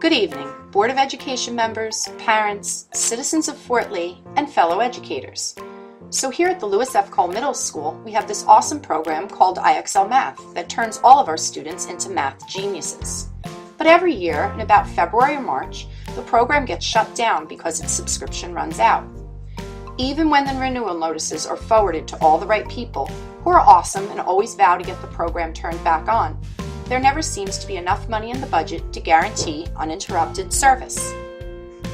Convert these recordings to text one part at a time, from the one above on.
Good evening, Board of Education members, parents, citizens of Fort Lee, and fellow educators. So here at the Lewis F. Cole Middle School, we have this awesome program called IXL Math that turns all of our students into math geniuses. But every year, in about February or March, the program gets shut down because its subscription runs out. Even when the renewal notices are forwarded to all the right people, who are awesome and always vow to get the program turned back on, there never seems to be enough money in the budget to guarantee uninterrupted service.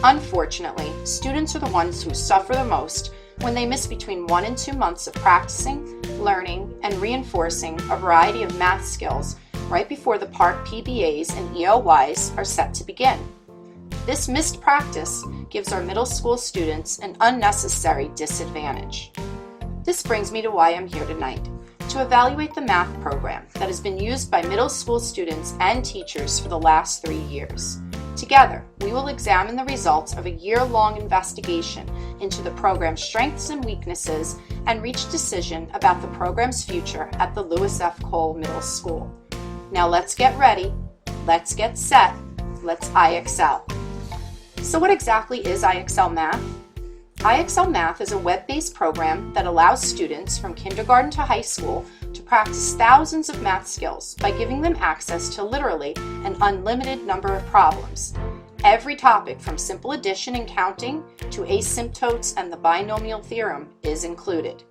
Unfortunately, students are the ones who suffer the most when they miss between 1 and 2 months of practicing, learning, and reinforcing a variety of math skills right before the PARCC PBAs and ELYs are set to begin. This missed practice gives our middle school students an unnecessary disadvantage. This brings me to why I'm here tonight, to evaluate the math program that has been used by middle school students and teachers for the last 3 years. Together, we will examine the results of a year-long investigation into the program's strengths and weaknesses and reach a decision about the program's future at the Lewis F. Cole Middle School. Now let's get ready, let's get set, let's IXL. So what exactly is IXL Math? IXL Math is a web-based program that allows students from kindergarten to high school to practice thousands of math skills by giving them access to literally an unlimited number of problems. Every topic from simple addition and counting to asymptotes and the binomial theorem is included.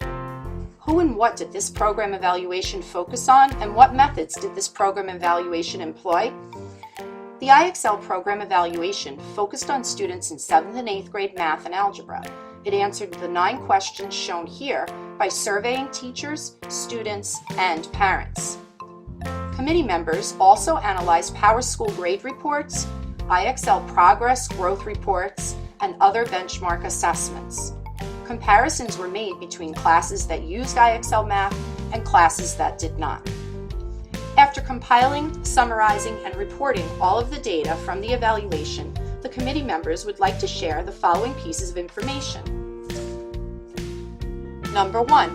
Who and what did this program evaluation focus on, and what methods did this program evaluation employ? The IXL Program Evaluation focused on students in 7th and 8th grade math and algebra. It answered the 9 questions shown here by surveying teachers, students, and parents. Committee members also analyzed PowerSchool grade reports, IXL progress growth reports, and other benchmark assessments. Comparisons were made between classes that used IXL Math and classes that did not. After compiling, summarizing, and reporting all of the data from the evaluation, the committee members would like to share the following pieces of information. Number 1,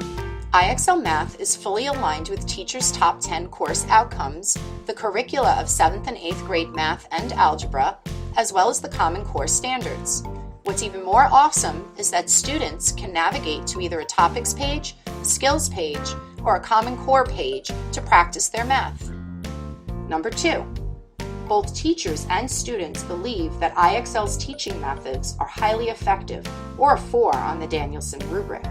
IXL Math is fully aligned with teachers' top 10 course outcomes, the curricula of 7th and 8th grade math and algebra, as well as the Common Core standards. What's even more awesome is that students can navigate to either a topics page, skills page, or a Common Core page to practice their math. Number 2, both teachers and students believe that IXL's teaching methods are highly effective, or a 4 on the Danielson rubric.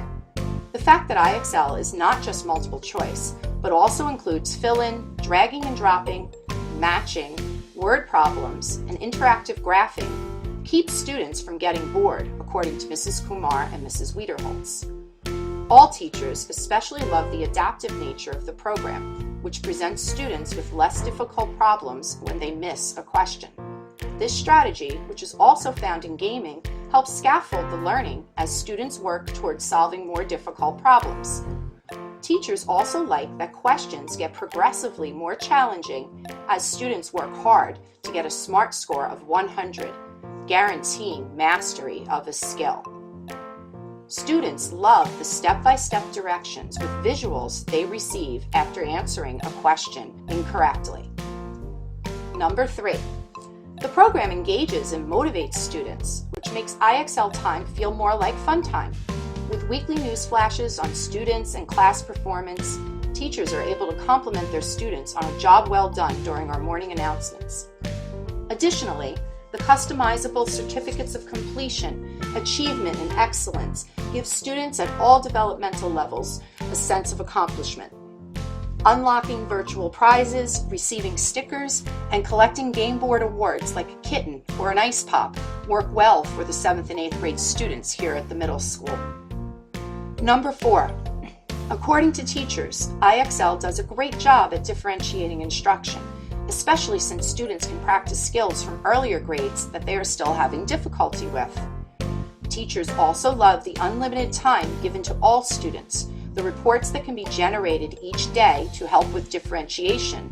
The fact that IXL is not just multiple choice, but also includes fill-in, dragging and dropping, matching, word problems, and interactive graphing keeps students from getting bored, according to Mrs. Kumar and Mrs. Wiederholtz. All teachers especially love the adaptive nature of the program, which presents students with less difficult problems when they miss a question. This strategy, which is also found in gaming, helps scaffold the learning as students work towards solving more difficult problems. Teachers also like that questions get progressively more challenging as students work hard to get a SMART score of 100, guaranteeing mastery of a skill. Students love the step-by-step directions with visuals they receive after answering a question incorrectly. Number 3, the program engages and motivates students, which makes IXL time feel more like fun time. With weekly news flashes on students and class performance, teachers are able to compliment their students on a job well done during our morning announcements. Additionally, the customizable certificates of completion, achievement, and excellence give students at all developmental levels a sense of accomplishment. Unlocking virtual prizes, receiving stickers, and collecting game board awards like a kitten or an ice pop work well for the 7th and 8th grade students here at the middle school. Number 4, according to teachers, IXL does a great job at differentiating instruction, especially since students can practice skills from earlier grades that they are still having difficulty with. Teachers also love the unlimited time given to all students, the reports that can be generated each day to help with differentiation,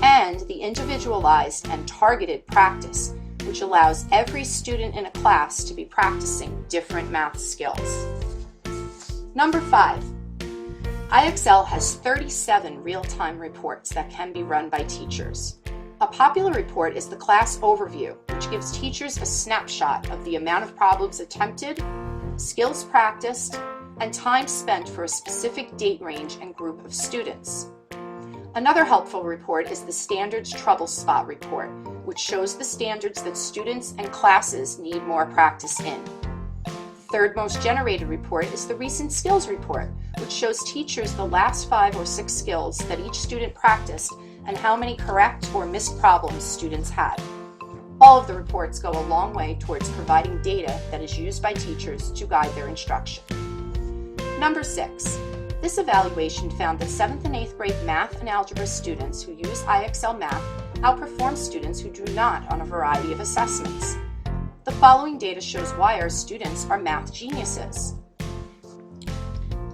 and the individualized and targeted practice, which allows every student in a class to be practicing different math skills. Number 5, IXL has 37 real-time reports that can be run by teachers. A popular report is the class overview, which gives teachers a snapshot of the amount of problems attempted, skills practiced, and time spent for a specific date range and group of students. Another helpful report is the Standards Trouble Spot report, which shows the standards that students and classes need more practice in. The third most generated report is the Recent Skills report, which shows teachers the last 5 or 6 skills that each student practiced and how many correct or missed problems students had. All of the reports go a long way towards providing data that is used by teachers to guide their instruction. Number 6. This evaluation found that 7th and 8th grade math and algebra students who use IXL Math outperform students who do not on a variety of assessments. The following data shows why our students are math geniuses.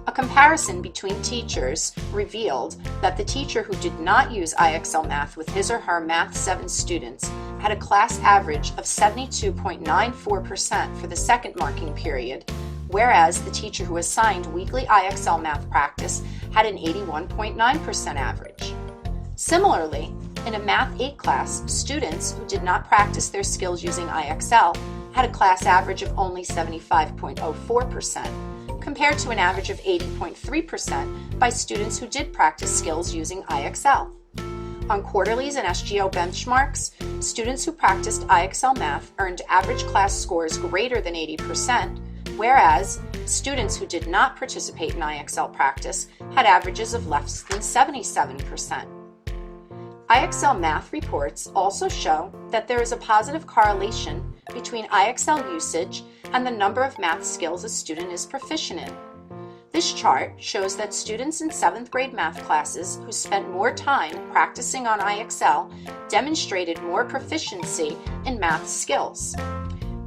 A comparison between teachers revealed that the teacher who did not use IXL Math with his or her Math 7 students had a class average of 72.94% for the second marking period, whereas the teacher who assigned weekly IXL Math practice had an 81.9% average. Similarly, in a Math 8 class, students who did not practice their skills using IXL had a class average of only 75.04%, compared to an average of 80.3% by students who did practice skills using IXL. On quarterlies and SGO benchmarks, students who practiced IXL Math earned average class scores greater than 80%, whereas students who did not participate in IXL practice had averages of less than 77%. IXL Math reports also show that there is a positive correlation between IXL usage and the number of math skills a student is proficient in. This chart shows that students in 7th grade math classes who spent more time practicing on IXL demonstrated more proficiency in math skills.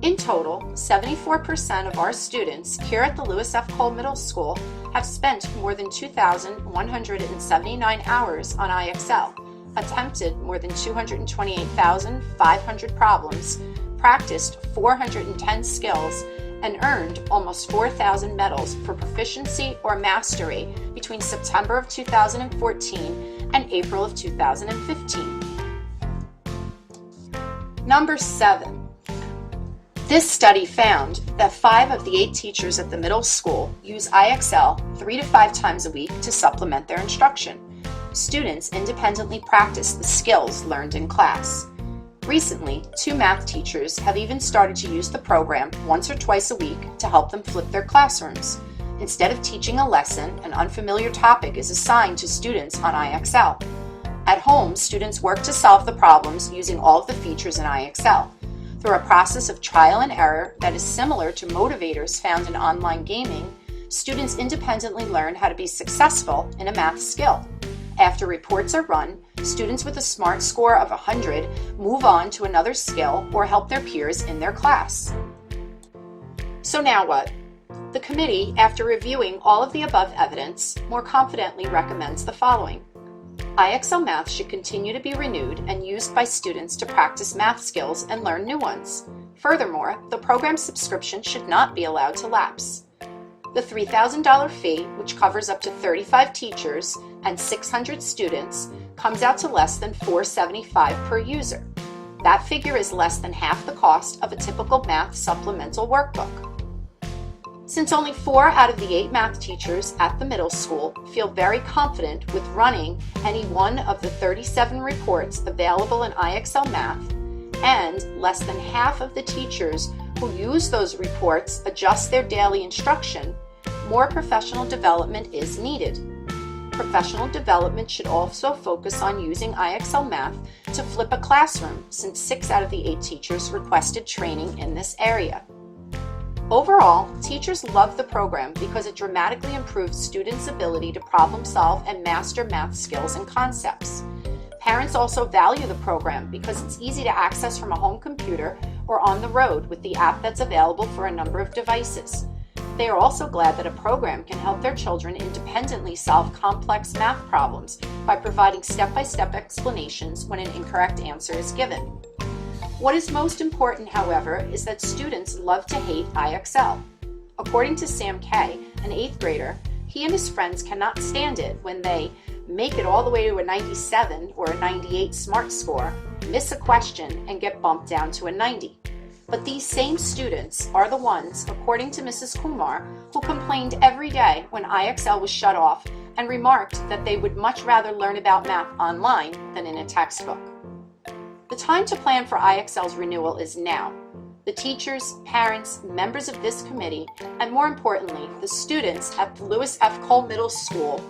In total, 74% of our students here at the Lewis F. Cole Middle School have spent more than 2,179 hours on IXL, attempted more than 228,500 problems, practiced 410 skills, and earned almost 4,000 medals for proficiency or mastery between September of 2014 and April of 2015. Number 7. This study found that 5 of the 8 teachers at the middle school use IXL 3 to 5 times a week to supplement their instruction. Students independently practice the skills learned in class. Recently, 2 math teachers have even started to use the program once or twice a week to help them flip their classrooms. Instead of teaching a lesson, an unfamiliar topic is assigned to students on IXL. At home, students work to solve the problems using all of the features in IXL. Through a process of trial and error that is similar to motivators found in online gaming, students independently learn how to be successful in a math skill. After reports are run, students with a SMART score of 100 move on to another skill or help their peers in their class. So now what? The committee, after reviewing all of the above evidence, more confidently recommends the following. IXL Math should continue to be renewed and used by students to practice math skills and learn new ones. Furthermore, the program subscription should not be allowed to lapse. The $3,000 fee, which covers up to 35 teachers and 600 students, comes out to less than $475 per user. That figure is less than half the cost of a typical math supplemental workbook. Since only 4 out of the 8 math teachers at the middle school feel very confident with running any one of the 37 reports available in IXL Math, and less than half of the teachers who use those reports adjust their daily instruction, more professional development is needed. Professional development should also focus on using IXL Math to flip a classroom, since 6 out of the 8 teachers requested training in this area. Overall, teachers love the program because it dramatically improves students' ability to problem solve and master math skills and concepts. Parents also value the program because it's easy to access from a home computer or on the road with the app that's available for a number of devices. They are also glad that a program can help their children independently solve complex math problems by providing step-by-step explanations when an incorrect answer is given. What is most important, however, is that students love to hate IXL. According to Sam Kay, an 8th grader, he and his friends cannot stand it when they make it all the way to a 97 or a 98 SMART score, miss a question and get bumped down to a 90. But these same students are the ones, according to Mrs. Kumar, who complained every day when IXL was shut off and remarked that they would much rather learn about math online than in a textbook. The time to plan for IXL's renewal is now. The teachers, parents, members of this committee, and more importantly, the students at Lewis F. Cole Middle School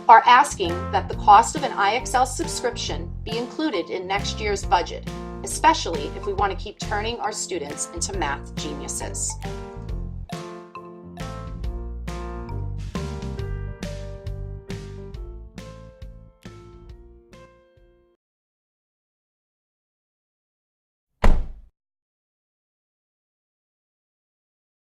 are asking that the cost of an IXL subscription be included in next year's budget, especially if we want to keep turning our students into math geniuses.